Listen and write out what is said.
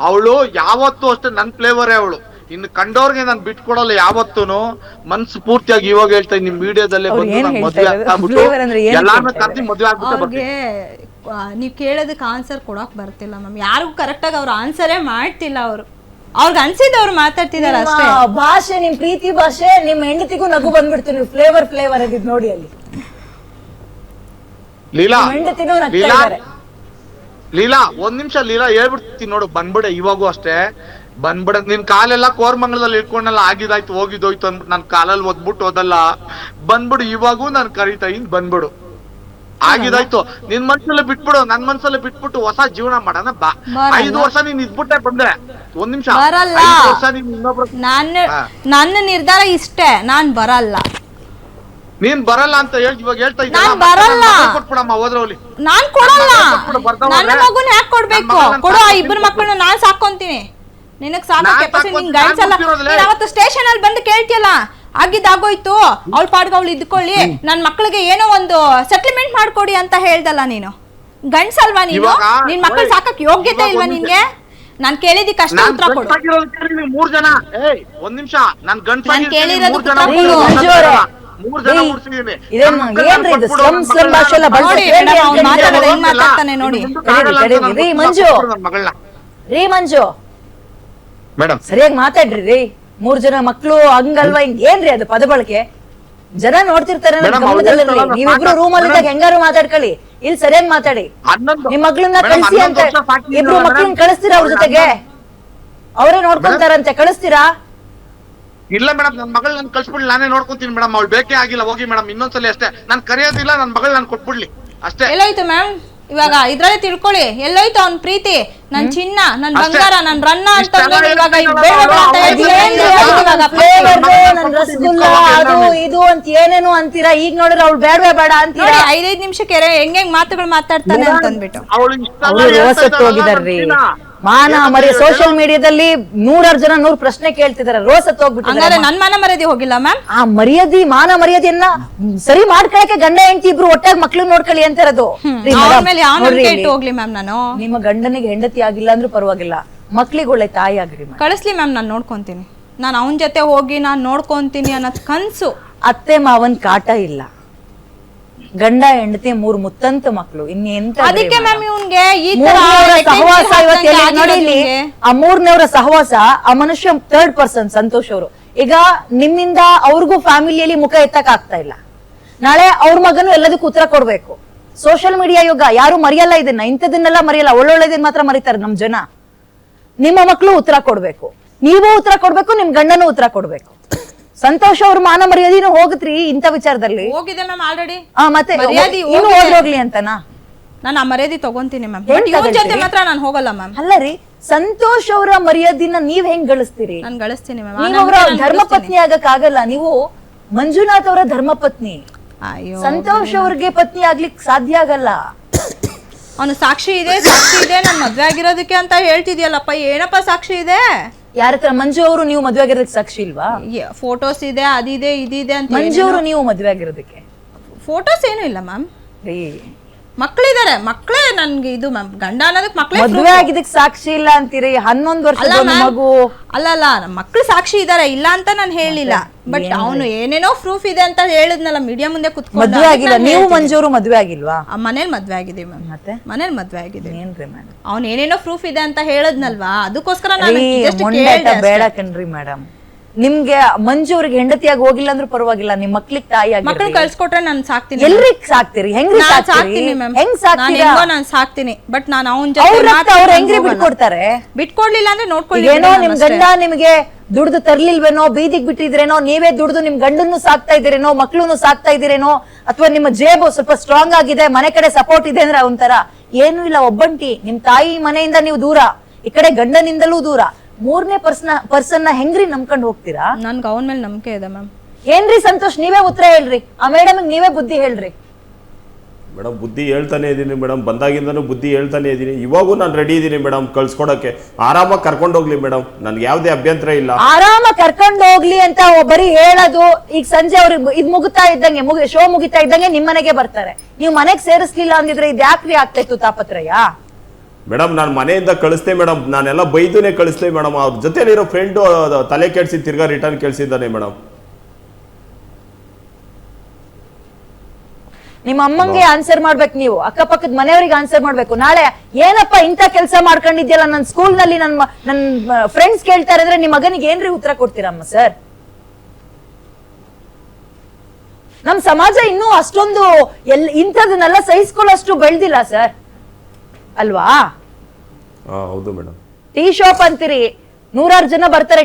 ಅವಳು ಯಾವತ್ತೂ ಅಷ್ಟೇ ನನ್ ಫ್ಲೇವರೇ ಅವಳು. ಇನ್ನು ಕಂಡವ್ರಿಗೆ ನಾನು ಬಿಟ್ಕೊಡಲ್ಲ ಯಾವತ್ತೂನು. ಮನ್ಸು ಪೂರ್ತಿಯಾಗಿ ಇವಾಗ ಹೇಳ್ತಾ ನಿಮ್ ವಿಡಿಯೋದಲ್ಲೇ ಬಂದು ಮದ್ವೆ ಆಗ್ಬಿಟ್ಟು ಎಲ್ಲಾನು ಕರ್ದಿ ಮದ್ವೆ ಆಗ್ಬಿಟ್ಟು ನೀವ್ ಕೇಳೋದಕ್ಕೆ ಆನ್ಸರ್ ಕೊಡಕ್ ಬರ್ತಿಲ್ಲ ಮ್ಯಾಮ್. ಯಾರಿಗೂ ಕರೆಕ್ಟಾಗಿ ಅವ್ರು ಆನ್ಸರೇ ಮಾಡ್ತಿಲ್ಲ. ಅವ್ರಿಗೆ ಅನ್ಸಿದವ್ರು ಮಾತಾಡ್ತಿದಾರೆ ಅಷ್ಟೇ. ಭಾಷೆ ನಿಮ್ ಪ್ರೀತಿ ಭಾಷೆ, ನಿಮ್ ಹೆಂಡತಿಗೂ ನಗು ಬಂದ್ಬಿಡ್ತು. ನೀವು ಫ್ಲೇವರ್ ಆಗಿದ್ ನೋಡಿ ಅಲ್ಲಿ. ಲೀಲಾ ಹೆಂಡತಿನೂ ಲೀಲಾ ಒಂದ್ ನಿಮಿಷ ಲೀಲಾ ಹೇಳ್ಬಿಡ್ತೀನಿ ನೋಡು, ಬಂದ್ಬಿಡೆ ಇವಾಗೂ ಅಷ್ಟೇ ಬಂದ್ಬಿಡ. ನಿನ್ ಕಾಲೆಲ್ಲ ಕೋರ್ಮಂಗಲದಲ್ಲಿ ಇಟ್ಕೊಂಡೆಲ್ಲ ಆಗಿದಾಯ್ತು ಹೋಗಿದೋಯ್ತು ಅಂದ್ಬಿಟ್ಟು ನನ್ ಕಾಲಲ್ಲಿ ಓದ್ಬಿಟ್ಟು ಹೋದಲ್ಲ ಬಂದ್ಬಿಡು. ಇವಾಗೂ ನಾನು ಕರೀತಾ ಇನ್ ಬಂದ್ಬಿಡು, ಆಗಿದಾಯ್ತು. ನಿನ್ ಮನ್ಸಲ್ಲೇ ಬಿಟ್ಬಿಡು, ನನ್ ಮನ್ಸಲ್ಲೇ ಬಿಟ್ಬಿಟ್ಟು ಹೊಸ ಜೀವನ ಮಾಡೋಣ ಬಾ. 5 ವರ್ಷ ನೀನ್ ಇದ್ಬಿಟ್ಟೆ ಬಂದೆ. ಒಂದ್ ನಿಮಿಷ, 5 ವರ್ಷ ನೀನ್ ಇನ್ನೊಬ್ರು. ನನ್ನ ನಿರ್ಧಾರ ಇಷ್ಟೇ, ನಾನ್ ಬರಲ್ಲ. ನೀನ್ ಬರಲ್ಲ ಅಂತ ಇವಾಗ ಹೇಳ್ತಾ ಬರಲ್ಲ. ಕೊಟ್ಬಿಡಮ್ಮ ಹೋದ್ರವ್ಲಿ. ನಾನ್ ಕೊಡಲ್ಲ. ನನ್ನ ಮಗುನ ಯಾಕೆ ಕೊಡ್ಬೇಕು? ಕೊಡು, ಆ ಇಬ್ಬರು ಮಕ್ಕಳನ್ನ ನಾನ್ ಸಾಕೊಂತೀನಿ. ನಿನಗ್ ಸಾಕೋ ಕೆಪಾಸಿಟಿ ನಿನ್ ಗಂಡ್ಸಲ್ಲ. ಅವತ್ತು ಸ್ಟೇಷನ್ ಅಲ್ಲಿ ಬಂದು ಕೇಳ್ತಿಯಲ್ಲ, ಆಗಿದ್ದಾಗೋಯ್ತು, ಅವಳ ಪಾಡ್ಗ ಅವಳು ಇದ್ಕೊಳ್ಳಿ, ನನ್ ಮಕ್ಳಿಗೆ ಏನೋ ಒಂದು ಸೆಟ್ಲ್ಮೆಂಟ್ ಮಾಡ್ಕೊಡಿ ಅಂತ ಹೇಳ್ದಲ್ಲ. ನೀನು ಗಂಡ್ಸಲ್ವಾ? ನೀನು ನಿನ್ ಮಕ್ಳು ಸಾಕಕ್ ಯೋಗ್ಯತೆ ಇಲ್ವಾ ನಿನ್ಗೆ? ನಾನ್ ಕೇಳಿದಕ್ಕೆ ಅಷ್ಟೇ ಉತ್ತರ ಕೊಡು. 3 ಜನ. ಒಂದ್ ನಿಮಿಷ, ನಾನ್ ಕೇಳಿರೋದು ಮಾತಾಡ್ತಾನೆ ನೋಡಿ. ಮಂಜು ಮೇಡಮ್ ಸರಿಯಾಗಿ ಮಾತಾಡ್ರಿ. 3 ಜನ ಮಕ್ಳು ಹಂಗಲ್ವಾ ಹಿಂಗ್ ಏನ್ರಿ ಅದು ಪದ ಬಳಕೆ? ಜನ ನೋಡ್ತಿರ್ತಾರೆ. ನೀವಿಬ್ರು ರೂಮ್ ಅಲ್ಲಿ ಇದ್ದಾಗ ಹೆಂಗಾರು ಮಾತಾಡ್ಕೊಳ್ಳಿ, ಇಲ್ಲಿ ಸರಿಯಾಗಿ ಮಾತಾಡಿ. ನಿಮ್ ಮಕ್ಳನ್ನ ಕಳಿಸಿ ಅಂತ ಇಬ್ರು ಮಕ್ಳನ್ನ ಕಳಿಸ್ತೀರಾ? ಅವ್ರ ಜೊತೆಗೆ ಅವರೇ ನೋಡ್ಕೊಂತಾರಂತೆ, ಕಳಿಸ್ತೀರಾ? ಇಲ್ಲ ಮೇಡಮ್, ನನ್ ಮಗಳು ನಾನು ಕಳ್ಸ್ಬಿಡ್ಲಿ, ನಾನೇ ನೋಡ್ಕೊಂತೀನಿ ಮೇಡಮ್. ಅವ್ಳು ಬೇಕೇ ಆಗಿಲ್ಲ, ಹೋಗಿ ಮೇಡಮ್. ಇನ್ನೊಂದ್ಸಲ ಅಷ್ಟೇ, ನಾನ್ ಕರೆಯೋದಿಲ್ಲ, ನನ್ ಮಗಳು ನಾನು ಕೊಟ್ಬಿಡ್ಲಿ ಅಷ್ಟೇ. ಎಲ್ಲೋಯ್ತು ಮ್ಯಾಮ್? ಇವಾಗ ಇದ್ರಲ್ಲೇ ತಿಳ್ಕೊಳ್ಳಿ, ಎಲ್ಲೋಯ್ತು ಅವ್ನ್ ಪ್ರೀತಿ, ನನ್ ಚಿನ್ನ, ನನ್ ಬಂಗಾರ, ನನ್ ರನ್ನ ಅಂತ ಅದು ಇದು ಅಂತ ಏನೇನು ಅಂತೀರಾ. ಈಗ ನೋಡಿದ್ರೆ ಅವ್ಳು ಬೇಡವೇ ಬೇಡ ಅಂತೀರಾ. 5 ನಿಮಿಷಕ್ಕೆ ಹೆಂಗ್ ಮಾತುಗಳು ಮಾತಾಡ್ತಾನೆ ಅಂತ ಅಂದ್ಬಿಟ್ಟು ಹೋಗಿದಾರ್ರಿ. ಮಾನ ಮರ್ಯಾದೆ ಸೋಷಿಯಲ್ ಮೀಡಿಯಾದಲ್ಲಿ 100 ಜನ 100 ಪ್ರಶ್ನೆ ಕೇಳ್ತಿದಾರೆ. ರೋಸತ್ ಹೋಗ್ಬಿಟ್ಟಿದ್ದಾರೆ. ನನ್ ಮಾನ ಮರ್ಯಾದೆ ಹೋಗಿಲ್ಲ ಮ್ಯಾಮ್. ಆ ಮಾನ ಮರ್ಯಾದೆಯನ್ನ ಸರಿ ಮಾಡ್ಕೊಳಕ್ಕೆ ಗಂಡ ಹೆಂಡತಿ ಇಬ್ರು ಒಟ್ಟಾಗಿ ಮಕ್ಳು ನೋಡ್ಕೊಳ್ಳಿ ಅಂತ ಇರೋದು. ಹೋಗ್ಲಿ ಮ್ಯಾಮ್. ನಾನು ನಿಮ್ಮ ಗಂಡನಿಗೆ ಹೆಂಡತಿ ಆಗಿಲ್ಲ ಅಂದ್ರೂ ಪರವಾಗಿಲ್ಲ, ಮಕ್ಳಿಗೆ ಒಳ್ಳೆ ತಾಯಿ ಆಗ್ರಿ. ಕಳಿಸ್ಲಿ ಮ್ಯಾಮ್, ನಾನ್ ನೋಡ್ಕೊಂತೀನಿ. ನಾನ್ ಅವನ್ ಜೊತೆ ಹೋಗಿ ನಾನ್ ನೋಡ್ಕೊಂತೀನಿ ಅನ್ನೋದ್ ಕನ್ಸು. ಅತ್ತೆ ಮಾವನ್ ಕಾಟ ಇಲ್ಲ, ಗಂಡ ಹೆಂಡತಿ 3 ಮುತ್ತಂತ ಮಕ್ಳು, ಇನ್ನೆಂತ. ಅದಕ್ಕೆ ಮ್ಯಾಮ್ ಇವ್ನ್ಗೆ ಈ ಸಹವಾಸ ನೋಡಿ. ಆ 3ನೇವರ ಸಹವಾಸ, ಆ ಮನುಷ್ಯ 3rd ಪರ್ಸನ್ ಸಂತೋಷ್ ಅವರು. ಈಗ ನಿಮ್ಮಿಂದ ಅವ್ರಿಗೂ ಫ್ಯಾಮಿಲಿಯಲ್ಲಿ ಮುಖ ಎತ್ತಕ್ ಆಗ್ತಾ ಇಲ್ಲ. ನಾಳೆ ಅವ್ರ ಮಗನು ಎಲ್ಲದಕ್ಕೂ ಉತ್ತರ ಕೊಡ್ಬೇಕು. ಸೋಷಿಯಲ್ ಮೀಡಿಯಾ ಯುಗ, ಯಾರು ಮರೆಯಲ್ಲ ಇದನ್ನ. ಇಂಥದನ್ನೆಲ್ಲ ಮರೆಯಲ್ಲ, ಒಳ್ಳೊಳ್ಳೆದನ್ನ ಮಾತ್ರ ಮರೀತಾರೆ ನಮ್ ಜನ. ನಿಮ್ಮ ಮಕ್ಳು ಉತ್ತರ ಕೊಡ್ಬೇಕು, ನೀವು ಉತ್ತರ ಕೊಡ್ಬೇಕು, ನಿಮ್ ಗಂಡನೂ ಉತ್ತರ ಕೊಡ್ಬೇಕು. ಸಂತೋಷ್ ಅವ್ರ ಮಾನ ಮರ್ಯಾದಿನೂ ಹೋಗತ್ರಿ ಇಂಥ ವಿಚಾರದಲ್ಲಿ. ಹೋಗಿದೆ ಮ್ಯಾಮ್ ಆಲ್ರೆಡಿ. ಮತ್ತೆ ಇನ್ನು ಹೋಗ್ಲಿ ಅಂತನಾ? ನಾನು ಆ ಮರ್ಯಾದೆ ತಗೊಂತೀನಿ ಮ್ಯಾಮ್, ಇವನ್ ಜೊತೆ ಮಾತ್ರ ನಾನು ಹೋಗಲ್ಲ ಮ್ಯಾಮ್. ಅಲ್ಲ ರೀ, ಸಂತೋಷ್ ಅವರ ಮರ್ಯಾದಿನ ನೀವ್ ಹೆಂಗ್ ಗಳಿಸ್ತೀರಿ? ನಾನು ಗಳಿಸ್ತೀನಿ ಮ್ಯಾಮ್. ನೀವು ಅವರ ಧರ್ಮಪತ್ನಿ ಆಗಕ್ ಆಗಲ್ಲ. ನೀವು ಮಂಜುನಾಥ್ ಅವರ ಧರ್ಮಪತ್ನಿ. ಸಂತೋಷ್ ಅವ್ರಿಗೆ ಪತ್ನಿ ಆಗ್ಲಿಕ್ ಸಾಧ್ಯ ಆಗಲ್ಲ. ಅವನು ಸಾಕ್ಷಿ ಇದೆ ನಾನು ಮದ್ವೆ ಆಗಿರೋದಕ್ಕೆ ಅಂತ ಹೇಳ್ತಿದ್ಯಲ್ಲಪ್ಪ. ಏನಪ್ಪ ಸಾಕ್ಷಿ ಇದೆ? ಯಾರ ಹತ್ರ? ಮಂಜು ಅವರು ನೀವು ಮದ್ವೆ ಆಗಿರೋದಕ್ಕೆ ಸಾಕ್ಷಿ ಇಲ್ವಾ? ಫೋಟೋಸ್ ಇದೆ, ಅದಿದೆ ಇದಿದೆ ಅಂತ. ಮಂಜು ಅವರು ನೀವು ಮದ್ವೆ ಆಗಿರೋದಕ್ಕೆ ಫೋಟೋಸ್ ಏನು ಇಲ್ಲ ಮ್ಯಾಮ್. ಮಕ್ಳಿದಾರೆ, ಮಕ್ಳೇ ನನ್ಗೆ ಇದು ಮ್ಯಾಮ್. ಗಂಡ ಅನ್ನೋದಕ್ಕೆ ಮಕ್ಳೇ. ಮದ್ವೆ ಆಗಿದ್ದಕ್ಕೆ ಸಾಕ್ಷಿ ಇಲ್ಲ ಅಂತೀರಿ. 11 ವರ್ಷದ ಮಗು. ಅಲ್ಲ, ಮಕ್ಳು ಸಾಕ್ಷಿ ಇದಾರೆ, ಇಲ್ಲ ಅಂತ ನಾನು ಹೇಳಿಲ್ಲ. ಬಟ್ ಅವನು ಏನೇನೋ ಪ್ರೂಫ್ ಇದೆ ಅಂತ ಹೇಳಿದ್ನಲ್ಲ ಮೀಡಿಯಾ ಮುಂದೆ ಕುತ್ಕೊಂಡು. ಮದ್ವೆ ಆಗಿಲ್ಲ ನೀವು? ಮಂಜು ಅವರು ಮದ್ವೆ ಆಗಿಲ್ವಾ? ಮನೇಲಿ ಮದ್ವೆ ಆಗಿದೆ ಮ್ಯಾಮ್. ಮತ್ತೆ ಮನೇಲಿ ಮದ್ವೆ ಆಗಿದೆ. ಏನ್ರಿ ಮೇಡಮ್, ಅವ್ನು ಏನೇನೋ ಪ್ರೂಫ್ ಇದೆ ಅಂತ ಹೇಳದ್ನಲ್ವಾ, ಅದಕ್ಕೋಸ್ಕರ ಬೇಡ ಕಣ್ರಿ ಮೇಡಮ್. ನಿಮ್ಗೆ ಮಂಜು ಅವ್ರಿಗೆ ಹೆಂಡತಿಯಾಗಿ ಹೋಗಿಲ್ಲ ಅಂದ್ರೂ ಪರವಾಗಿಲ್ಲ, ನಿಮ್ ಮಕ್ಳಿಗೆ ತಾಯಿ ಆಗಿ ಮಕ್ಳು ಕಳ್ಸ್ಕೊಟ್ರೆ ನಾನು ಸಾಕ್ತೀನಿ. ಎಲ್ರಿಗ್ ಸಾಕ್ತಿರಿ? ಹೆಂಗ್ ಸಾಕ್ತೀನಿ ಮ್ಯಾಮ್. ಹೆಂಗ್ ಸಾಕ್ತೀರಾ? ನಾನು ಸಾಕ್ತೀನಿ. ಬಟ್ ನಾನು ಅವನ್ ಅವ್ರ ಹೆಂಗ್ರಿ ಬಿಟ್ಕೊಡ್ತಾರೆ? ಬಿಟ್ಕೊಡ್ಲಿಲ್ಲ ಅಂದ್ರೆ ನೋಡ್ಕೊಳ್ಳಿ. ಏನೋ ನಿಮ್ ಗಂಡ ನಿಮ್ಗೆ ದುಡ್ದು ತರ್ಲಿಲ್ವೇನೋ, ಬೀದಿಗೆ ಬಿಟ್ಟಿದ್ರೇನೋ, ನೀವೇ ದುಡ್ದು ನಿಮ್ ಗಂಡನ್ನು ಸಾಕ್ತಾ ಇದ್ದೀರೇನೋ, ಮಕ್ಳನ್ನು ಸಾಕ್ತಾ ಇದ್ದೀರೇನೋ, ಅಥವಾ ನಿಮ್ಮ ಜೇಬು ಸ್ವಲ್ಪ ಸ್ಟ್ರಾಂಗ್ ಆಗಿದೆ, ಮನೆ ಕಡೆ ಸಪೋರ್ಟ್ ಇದೆ ಅಂದ್ರೆ ಒಂಥರ ಏನು ಇಲ್ಲ, ಒಬ್ಬಂಟಿ. ನಿಮ್ ತಾಯಿ ಮನೆಯಿಂದ ನೀವು ದೂರ, ಈ ಕಡೆ ಗಂಡನಿಂದಲೂ ದೂರ. 3ನೇ ಪರ್ಸನ್ ಹೆಂಗ್ರಿ ನಂಬ್ಕೊಂಡು ಹೋಗ್ತೀರಾ? ನನ್ಗೆ ಅವನ ಮೇಲೆ ನಂಬಿಕೆ ಇದೆ ಮ್ಯಾಮ್. ಏನ್ರಿ ಸಂತೋಷ್, ನೀವೇ ಉತ್ತರ ಹೇಳ್ರಿ. ಆ ಮೇಡಮ್ ನೀವೇ ಬುದ್ಧಿ ಹೇಳ್ರಿ. ಮೇಡಮ್ ಬುದ್ಧಿ ಹೇಳ್ತಾನೆ ಇದೀನಿ ಮೇಡಮ್, ಬಂದಾಗಿಂದನೂ ಬುದ್ಧಿ ಹೇಳ್ತಾನೆ ಇದೀನಿ. ಇವಾಗೂ ನಾನು ರೆಡಿ ಇದೀನಿ ಮೇಡಮ್ ಕಳ್ಸ್ಕೊಡಕ್ಕೆ. ಆರಾಮಾಗಿ ಕರ್ಕೊಂಡು ಹೋಗ್ಲಿ ಮೇಡಮ್, ನನ್ಗೆ ಯಾವ್ದೇ ಅಭ್ಯಂತರ ಇಲ್ಲ. ಆರಾಮಾಗಿ ಕರ್ಕೊಂಡು ಹೋಗ್ಲಿ ಅಂತ ಬರೀ ಹೇಳೋದು. ಈಗ ಸಂಜೆ ಅವ್ರಿಗೆ ಇದ್ ಮುಗಿತಾ ಇದ್ದಂಗೆ, ಶೋ ಮುಗಿತಾ ಇದ್ದಂಗೆ ನಿಮ್ ಮನೆಗೆ ಬರ್ತಾರೆ. ನೀವು ಮನೆಗೆ ಸೇರಿಸ್ಲಿಲ್ಲ ಅಂದಿದ್ರೆ ಇದು ಯಾಕ್ರಿ ಆಗ್ತಾ ಇತ್ತು ತಾಪತ್ರಯ? ಮೇಡಮ್ ನಾನು ಮನೆಯಿಂದ ಕಳಿಸ್ತೆ ಮೇಡಮ್, ನಾನೆಲ್ಲ ಬೈದುನೇ ಕಳಿಸ್ತೆ ಮೇಡಮ್. ಅವ್ರ ಜೊತೆಲಿರೋ ಫ್ರೆಂಡು ತಲೆ ಕೆಡಿಸಿ ತಿರ್ಗಾ ರಿಟರ್ನ್ ಕೇಳಿಸಿದ್ದಾನೆ ಮೇಡಮ್. ನಿಮ್ಮ ಅಮ್ಮಂಗೆ ಆನ್ಸರ್ ಮಾಡ್ಬೇಕು, ನೀವು ಅಕ್ಕಪಕ್ಕದ ಮನೆಯವರಿಗೆ ಆನ್ಸರ್ ಮಾಡ್ಬೇಕು. ನಾಳೆ ಏನಪ್ಪ ಇಂಥ ಕೆಲಸ ಮಾಡ್ಕೊಂಡಿದ್ಯಲ್ಲ ನನ್ನ ಸ್ಕೂಲ್ ನಲ್ಲಿ ನನ್ನ ಫ್ರೆಂಡ್ಸ್ ಕೇಳ್ತಾರೆ ಅಂದ್ರೆ ನಿಮ್ಮ ಮಗನಿಗೆ ಏನ್ರಿ ಉತ್ತರ ಕೊಡ್ತೀರಮ್ಮ ಸರ್? ನಮ್ ಸಮಾಜ ಇನ್ನೂ ಅಷ್ಟೊಂದು ಇಂಥದನ್ನೆಲ್ಲ ಸಹಿಸ್ಕೊಳ್ಳೋಷ್ಟು ಬೆಳ್ದಿಲ್ಲ ಸರ್, ಅಲ್ವಾ? ಹೌದು ಮೇಡಮ್. ಟೀ ಶಾಪ್ ಅಂತೀರಿ, 100 ಜನ ಬರ್ತಾರೆ